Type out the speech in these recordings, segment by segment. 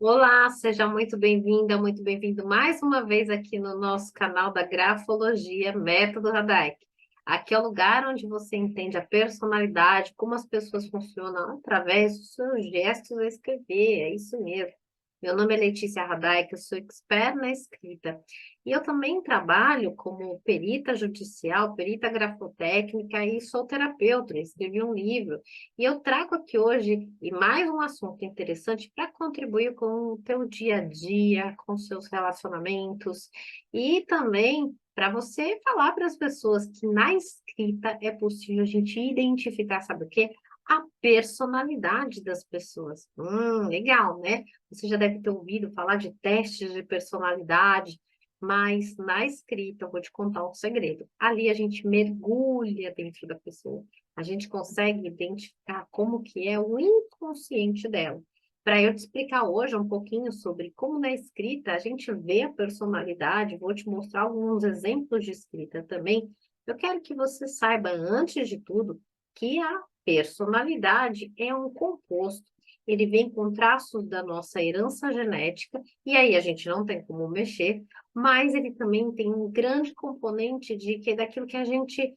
Olá, seja muito bem-vinda, muito bem-vindo mais uma vez aqui no nosso canal da Grafologia Método Radaic. Aqui é o lugar onde você entende a personalidade, como as pessoas funcionam através dos seus gestos a escrever, é isso mesmo. Meu nome é Letícia Radaic, eu sou expert na escrita. E eu também trabalho como perita judicial, perita grafotécnica e sou terapeuta, escrevi um livro. E eu trago aqui hoje e mais um assunto interessante para contribuir com o teu dia a dia, com seus relacionamentos e também para você falar para as pessoas que na escrita é possível a gente identificar, sabe o quê? A personalidade das pessoas. Legal, né? Você já deve ter ouvido falar de testes de personalidade, mas na escrita eu vou te contar um segredo. Ali a gente mergulha dentro da pessoa, a gente consegue identificar como que é o inconsciente dela. Para eu te explicar hoje um pouquinho sobre como na escrita a gente vê a personalidade, vou te mostrar alguns exemplos de escrita também. Eu quero que você saiba, antes de tudo, que a personalidade é um composto. Ele vem com traços da nossa herança genética, e aí a gente não tem como mexer, mas ele também tem um grande componente de que daquilo que a gente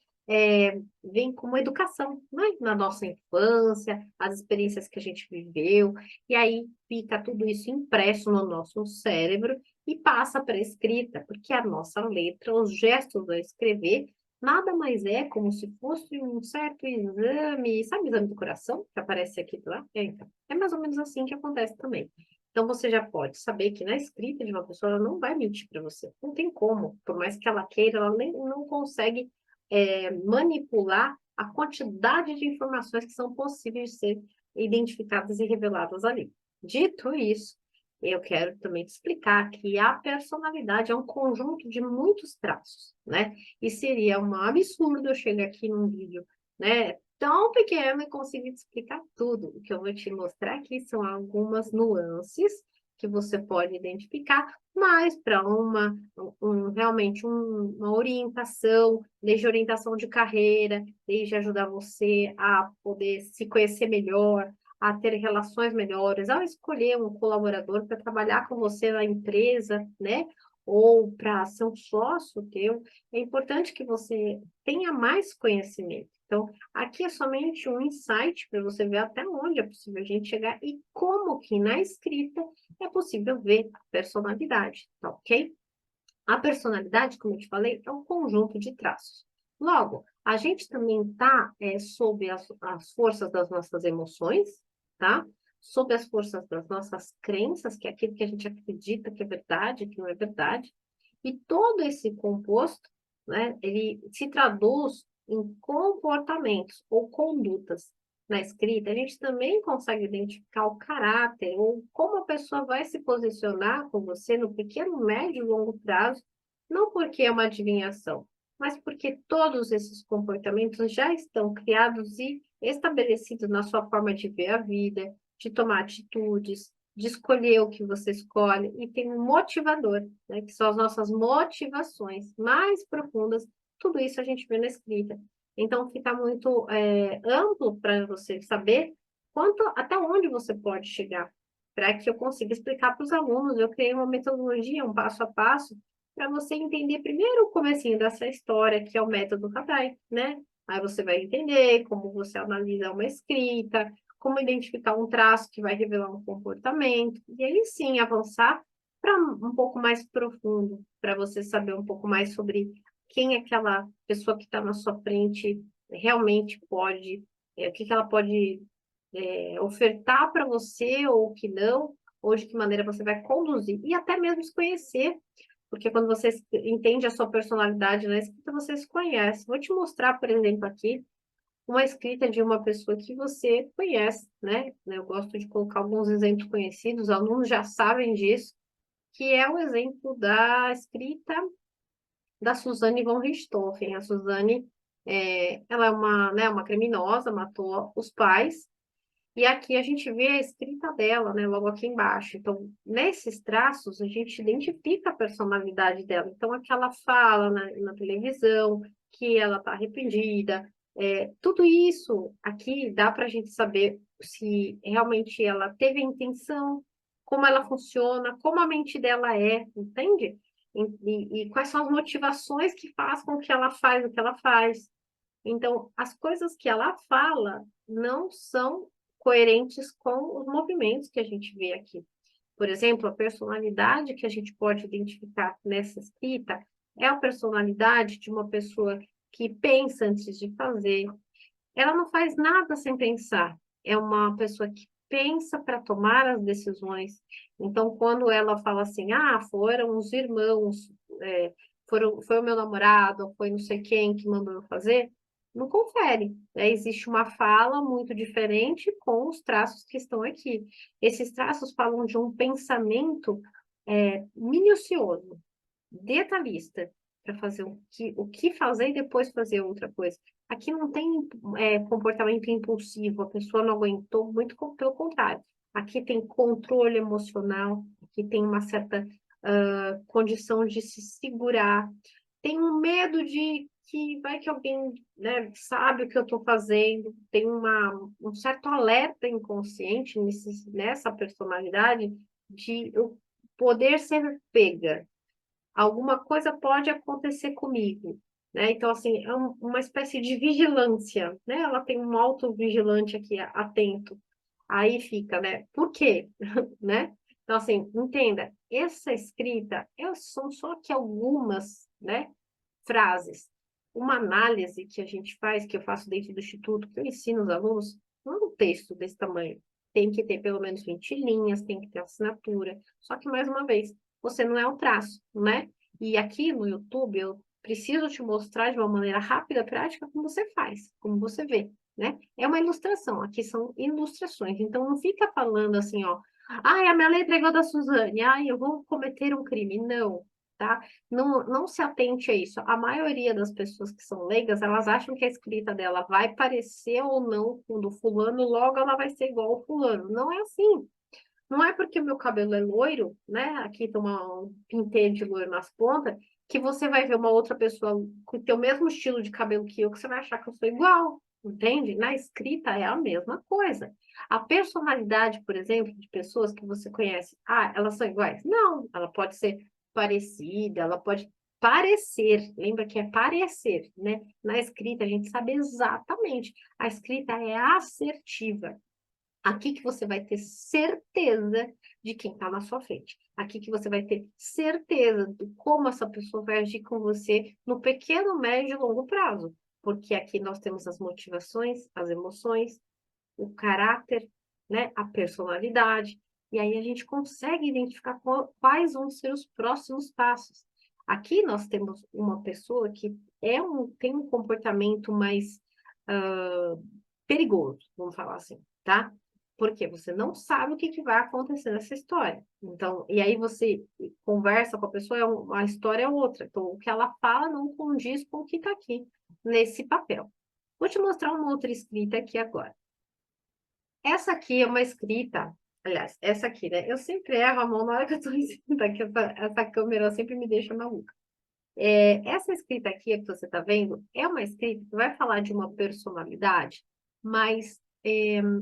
vem como educação, né? Na nossa infância, as experiências que a gente viveu, e aí fica tudo isso impresso no nosso cérebro e passa para a escrita, porque a nossa letra, os gestos a escrever, nada mais é como se fosse um certo exame, sabe o exame do coração que aparece aqui do lado? Então, é mais ou menos assim que acontece também. Então, você já pode saber que na escrita de uma pessoa, ela não vai mentir para você. Não tem como. Por mais que ela queira, ela nem, não consegue manipular a quantidade de informações que são possíveis de ser identificadas e reveladas ali. Dito isso, eu quero também te explicar que a personalidade é um conjunto de muitos traços, né? E seria um absurdo eu chegar aqui num vídeo, né, tão pequeno e conseguir te explicar tudo. O que eu vou te mostrar aqui são algumas nuances que você pode identificar, mas para realmente uma orientação, desde orientação de carreira, desde ajudar você a poder se conhecer melhor, a ter relações melhores, ao escolher um colaborador para trabalhar com você na empresa, né? Ou para ser um sócio teu, é importante que você tenha mais conhecimento. Então, aqui é somente um insight para você ver até onde é possível a gente chegar e como que na escrita é possível ver a personalidade, tá ok? A personalidade, como eu te falei, é um conjunto de traços. Logo, a gente também está sob as forças das nossas emoções, tá? Sob as forças das nossas crenças, que é aquilo que a gente acredita que é verdade, que não é verdade. E todo esse composto, né, ele se traduz em comportamentos ou condutas. Na escrita, a gente também consegue identificar o caráter ou como a pessoa vai se posicionar com você no pequeno, médio e longo prazo, não porque é uma adivinhação, mas porque todos esses comportamentos já estão criados e estabelecidos na sua forma de ver a vida, de tomar atitudes, de escolher o que você escolhe, e tem um motivador, né, que são as nossas motivações mais profundas, tudo isso a gente vê na escrita. Então, fica muito amplo para você saber até onde você pode chegar, para que eu consiga explicar para os alunos. Eu criei uma metodologia, um passo a passo, para você entender primeiro o comecinho dessa história, que é o método Katai, né? Aí você vai entender como você analisa uma escrita, como identificar um traço que vai revelar um comportamento, e aí sim avançar para um pouco mais profundo, para você saber um pouco mais sobre quem é aquela pessoa que está na sua frente realmente pode, o que ela pode ofertar para você ou que não, ou de que maneira você vai conduzir, e até mesmo se conhecer, porque quando você entende a sua personalidade na escrita, você se conhece. Vou te mostrar, por exemplo, aqui, uma escrita de uma pessoa que você conhece, né? Eu gosto de colocar alguns exemplos conhecidos, os alunos já sabem disso, que é o exemplo da escrita da Suzane von Richthofen. A Suzane, ela é uma criminosa, matou os pais, e aqui a gente vê a escrita dela, né, logo aqui embaixo. Então, nesses traços, a gente identifica a personalidade dela. Então, aqui ela fala na televisão que ela está arrependida. Tudo isso aqui dá para a gente saber se realmente ela teve a intenção, como ela funciona, como a mente dela é, entende? E quais são as motivações que faz com que ela faz o que ela faz. Então, as coisas que ela fala não são coerentes com os movimentos que a gente vê aqui. Por exemplo, a personalidade que a gente pode identificar nessa escrita é a personalidade de uma pessoa que pensa antes de fazer. Ela não faz nada sem pensar. É uma pessoa que pensa para tomar as decisões. Então, quando ela fala assim, ah, foram os irmãos, foi o meu namorado, foi não sei quem que mandou eu fazer, não confere. Né? Existe uma fala muito diferente com os traços que estão aqui. Esses traços falam de um pensamento minucioso, detalhista, para fazer o que fazer e depois fazer outra coisa. Aqui não tem comportamento impulsivo, a pessoa não aguentou, pelo contrário. Aqui tem controle emocional, aqui tem uma certa condição de se segurar, tem um medo de que vai que alguém, né, sabe o que eu estou fazendo, tem um certo alerta inconsciente nessa personalidade de eu poder ser pega, alguma coisa pode acontecer comigo, né? Então, assim, é uma espécie de vigilância, né? Ela tem um autovigilante aqui atento. Aí fica, né? Por quê? Né? Então, assim, entenda, essa escrita são só aqui algumas, né, frases. Uma análise que a gente faz, que eu faço dentro do Instituto, que eu ensino os alunos, não é um texto desse tamanho. Tem que ter pelo menos 20 linhas, tem que ter assinatura. Só que, mais uma vez, você não é um traço, né? E aqui no YouTube eu preciso te mostrar de uma maneira rápida, prática, como você faz, como você vê, né? É uma ilustração, aqui são ilustrações. Então não fica falando assim, ó, ai, a minha letra é igual a da Suzane, ai, eu vou cometer um crime. Não, tá? Não se atente a isso. A maioria das pessoas que são leigas, elas acham que a escrita dela vai parecer ou não com do fulano, logo ela vai ser igual ao fulano. Não é assim. Não é porque o meu cabelo é loiro, né? Aqui tem um penteio de loiro nas pontas, que você vai ver uma outra pessoa com o teu mesmo estilo de cabelo que eu, que você vai achar que eu sou igual, entende? Na escrita é a mesma coisa. A personalidade, por exemplo, de pessoas que você conhece, ah, elas são iguais? Não, ela pode ser parecida, ela pode parecer, lembra que é parecer, né? Na escrita a gente sabe exatamente, a escrita é assertiva. Aqui que você vai ter certeza de quem está na sua frente. Aqui que você vai ter certeza de como essa pessoa vai agir com você no pequeno, médio e longo prazo. Porque aqui nós temos as motivações, as emoções, o caráter, né, a personalidade. E aí a gente consegue identificar quais vão ser os próximos passos. Aqui nós temos uma pessoa que tem um comportamento mais perigoso, vamos falar assim, tá? Porque você não sabe o que vai acontecer nessa história. Então, e aí você conversa com a pessoa, a história é outra. Então, o que ela fala não condiz com o que está aqui nesse papel. Vou te mostrar uma outra escrita aqui agora. Essa aqui é uma escrita, aliás, essa aqui, né? Eu sempre erro a mão na hora que eu estou ensinando aqui, essa câmera sempre me deixa maluca. Essa escrita aqui que você está vendo é uma escrita que vai falar de uma personalidade mais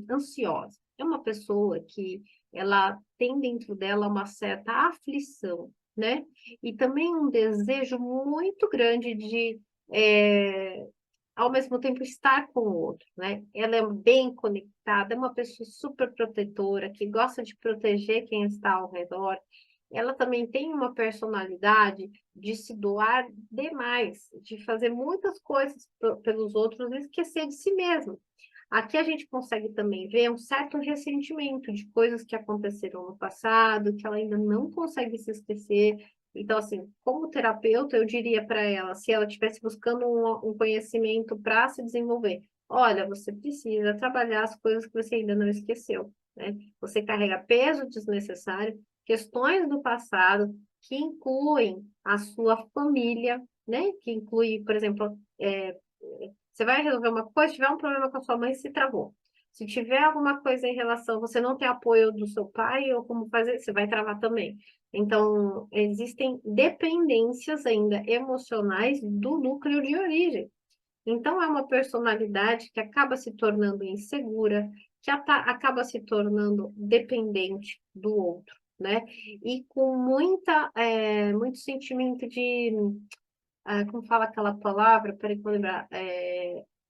ansiosa. É uma pessoa que ela tem dentro dela uma certa aflição, né? E também um desejo muito grande de, ao mesmo tempo, estar com o outro, né? Ela é bem conectada, é uma pessoa super protetora, que gosta de proteger quem está ao redor. Ela também tem uma personalidade de se doar demais, de fazer muitas coisas pelos outros e esquecer de si mesma. Aqui a gente consegue também ver um certo ressentimento de coisas que aconteceram no passado, que ela ainda não consegue se esquecer. Então, assim, como terapeuta, eu diria para ela, se ela estivesse buscando um conhecimento para se desenvolver, olha, você precisa trabalhar as coisas que você ainda não esqueceu, né? Você carrega peso desnecessário, questões do passado que incluem a sua família, né? Que inclui, por exemplo, você vai resolver uma coisa, se tiver um problema com a sua mãe, se travou. Se tiver alguma coisa em relação, você não tem apoio do seu pai ou como fazer, você vai travar também. Então, existem dependências ainda emocionais do núcleo de origem. Então, é uma personalidade que acaba se tornando insegura, acaba se tornando dependente do outro, né? E com muito sentimento de, como fala aquela palavra, peraí que eu vou lembrar,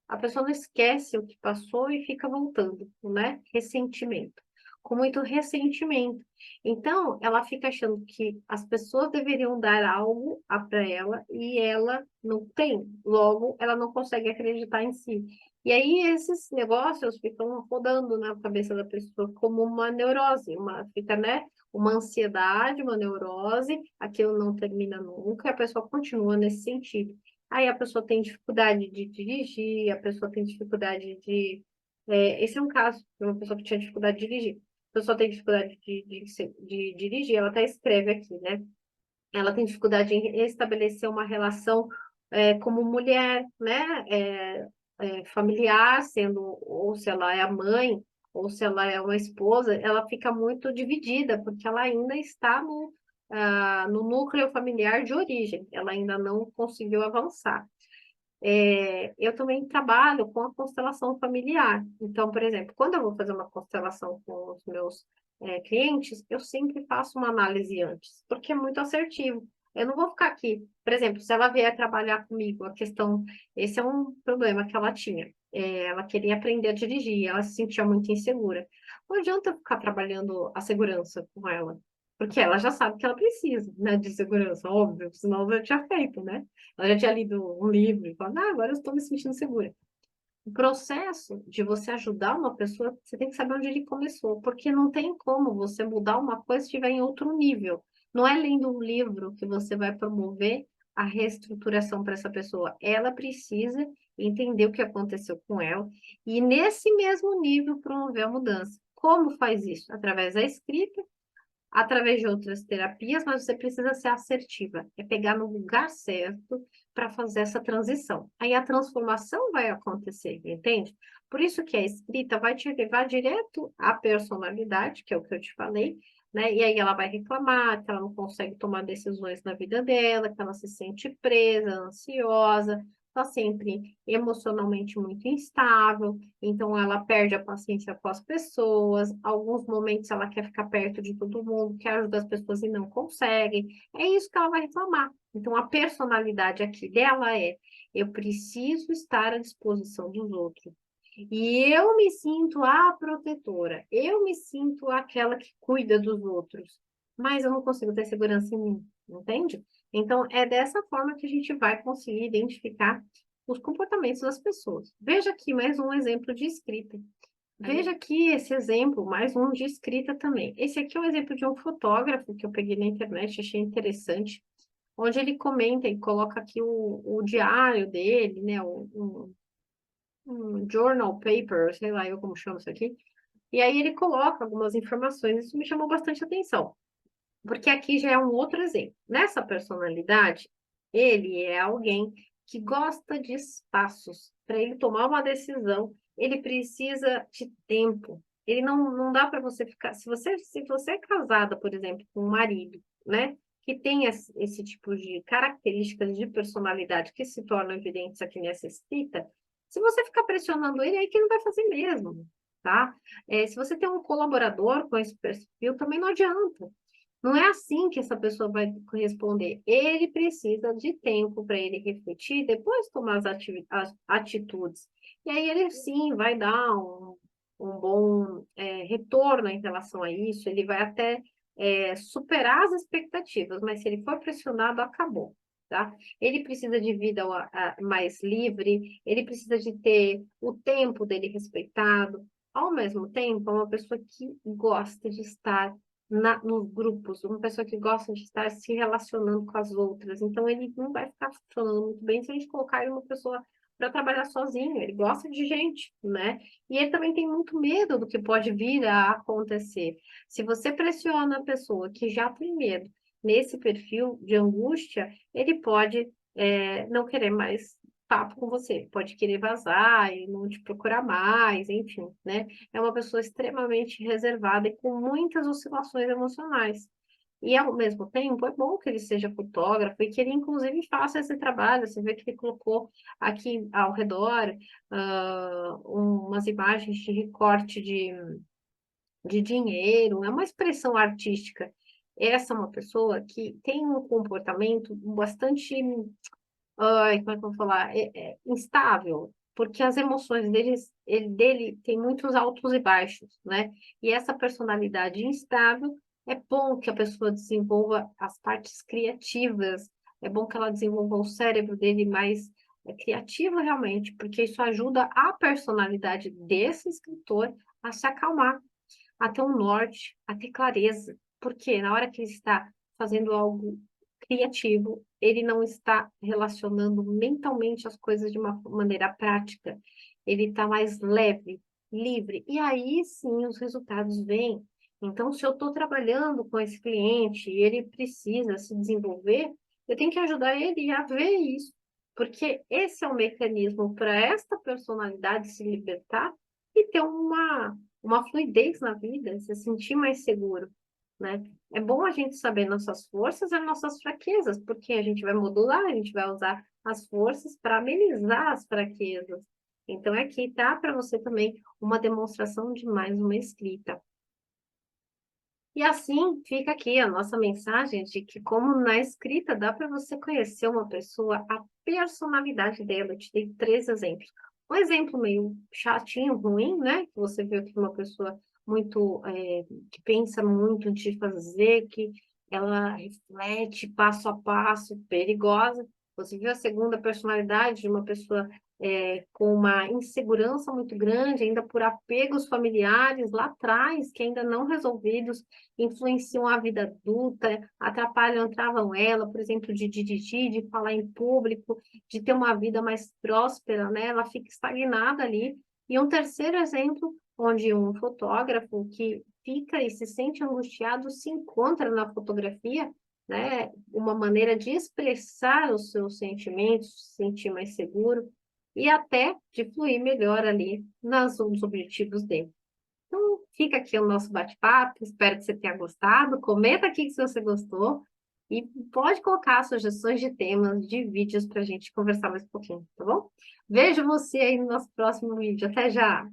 a pessoa não esquece o que passou e fica voltando, né? Ressentimento. Com muito ressentimento. Então, ela fica achando que as pessoas deveriam dar algo para ela e ela não tem. Logo, ela não consegue acreditar em si. E aí, esses negócios ficam rodando na cabeça da pessoa como uma neurose, fica, né? Uma ansiedade, uma neurose, aquilo não termina nunca, e a pessoa continua nesse sentido. Aí a pessoa tem dificuldade de dirigir, a pessoa tem dificuldade de. Esse é um caso de uma pessoa que tinha dificuldade de dirigir. A pessoa tem dificuldade de dirigir, ela até escreve aqui, né? Ela tem dificuldade em estabelecer uma relação como mulher, né? Familiar, sendo, ou se ela é a mãe, ou se ela é uma esposa, ela fica muito dividida, porque ela ainda está no núcleo familiar de origem, ela ainda não conseguiu avançar. Eu também trabalho com a constelação familiar. Então, por exemplo, quando eu vou fazer uma constelação com os meus clientes, eu sempre faço uma análise antes, porque é muito assertivo. Eu não vou ficar aqui, por exemplo, se ela vier trabalhar comigo, esse é um problema que ela tinha. Ela queria aprender a dirigir, ela se sentia muito insegura. Não adianta eu ficar trabalhando a segurança com ela, porque ela já sabe que ela precisa, né, de segurança, óbvio, senão eu já tinha feito, né? Ela já tinha lido um livro e falado, agora eu estou me sentindo segura. O processo de você ajudar uma pessoa, você tem que saber onde ele começou, porque não tem como você mudar uma coisa se estiver em outro nível. Não é lendo um livro que você vai promover a reestruturação para essa pessoa. Ela precisa entender o que aconteceu com ela e, nesse mesmo nível, promover a mudança. Como faz isso? Através da escrita, através de outras terapias, mas você precisa ser assertiva, é pegar no lugar certo para fazer essa transição. Aí a transformação vai acontecer, entende? Por isso que a escrita vai te levar direto à personalidade, que é o que eu te falei, né? E aí ela vai reclamar que ela não consegue tomar decisões na vida dela, que ela se sente presa, ansiosa, está sempre emocionalmente muito instável, então ela perde a paciência com as pessoas, alguns momentos ela quer ficar perto de todo mundo, quer ajudar as pessoas e não consegue. É isso que ela vai reclamar. Então a personalidade aqui dela é: eu preciso estar à disposição dos outros. E eu me sinto a protetora, eu me sinto aquela que cuida dos outros, mas eu não consigo ter segurança em mim, entende? Então, é dessa forma que a gente vai conseguir identificar os comportamentos das pessoas. Veja aqui mais um exemplo de escrita. Veja aqui esse exemplo, mais um de escrita também. Esse aqui é um exemplo de um fotógrafo que eu peguei na internet, achei interessante, onde ele comenta e coloca aqui o diário dele, né? Um journal paper, sei lá eu como chamo isso aqui. E aí ele coloca algumas informações, isso me chamou bastante atenção, porque aqui já é um outro exemplo. Nessa personalidade, ele é alguém que gosta de espaços. Para ele tomar uma decisão, ele precisa de tempo. Ele não dá para você ficar. Se você é casada, por exemplo, com um marido, né? Que tem esse tipo de características de personalidade que se tornam evidentes aqui nessa escrita, se você ficar pressionando ele, aí que ele não vai fazer mesmo, tá? Se você tem um colaborador com esse perfil, também não adianta. Não é assim que essa pessoa vai corresponder. Ele precisa de tempo para ele refletir, depois tomar as atitudes. E aí ele sim vai dar um bom retorno em relação a isso, ele vai até superar as expectativas, mas se ele for pressionado, acabou. Tá? Ele precisa de vida mais livre, ele precisa de ter o tempo dele respeitado. Ao mesmo tempo, é uma pessoa que gosta de estar nos grupos, uma pessoa que gosta de estar se relacionando com as outras. Então, ele não vai ficar funcionando muito bem se a gente colocar ele uma pessoa para trabalhar sozinho. Ele gosta de gente, né? E ele também tem muito medo do que pode vir a acontecer. Se você pressiona a pessoa que já tem medo nesse perfil de angústia, ele pode não querer mais papo com você, pode querer vazar e não te procurar mais, enfim, né? É uma pessoa extremamente reservada e com muitas oscilações emocionais. E, ao mesmo tempo, é bom que ele seja fotógrafo e que ele, inclusive, faça esse trabalho. Você vê que ele colocou aqui ao redor umas imagens de recorte de dinheiro, é uma expressão artística. Essa é uma pessoa que tem um comportamento bastante, ai, como é que eu vou falar? Instável, porque as emoções dele tem muitos altos e baixos, né? E essa personalidade instável, é bom que a pessoa desenvolva as partes criativas, é bom que ela desenvolva o cérebro dele mais criativo realmente, porque isso ajuda a personalidade desse escritor a se acalmar, a ter um norte, a ter clareza. Porque na hora que ele está fazendo algo criativo, ele não está relacionando mentalmente as coisas de uma maneira prática. Ele está mais leve, livre. E aí sim os resultados vêm. Então, se eu estou trabalhando com esse cliente e ele precisa se desenvolver, eu tenho que ajudar ele a ver isso. Porque esse é o mecanismo para esta personalidade se libertar e ter uma fluidez na vida, se sentir mais seguro, né? É bom a gente saber nossas forças e nossas fraquezas, porque a gente vai modular, a gente vai usar as forças para amenizar as fraquezas. Então, aqui tá para você também uma demonstração de mais uma escrita. E assim fica aqui a nossa mensagem de que, como na escrita, dá para você conhecer uma pessoa, a personalidade dela. Eu te dei 3 exemplos. Um exemplo meio chatinho, ruim, né? Que você viu que uma pessoa muito, que pensa muito de fazer, que ela reflete passo a passo, perigosa. Você viu a segunda personalidade de uma pessoa com uma insegurança muito grande, ainda por apegos familiares lá atrás, que ainda não resolvidos, influenciam a vida adulta, atrapalham, travam ela, por exemplo, de dirigir, de falar em público, de ter uma vida mais próspera, né? Ela fica estagnada ali. E um terceiro exemplo, onde um fotógrafo que fica e se sente angustiado se encontra na fotografia, né? Uma maneira de expressar os seus sentimentos, se sentir mais seguro e até de fluir melhor ali nos objetivos dele. Então, fica aqui o nosso bate-papo. Espero que você tenha gostado. Comenta aqui se você gostou. E pode colocar sugestões de temas, de vídeos para a gente conversar mais um pouquinho, tá bom? Vejo você aí no nosso próximo vídeo. Até já!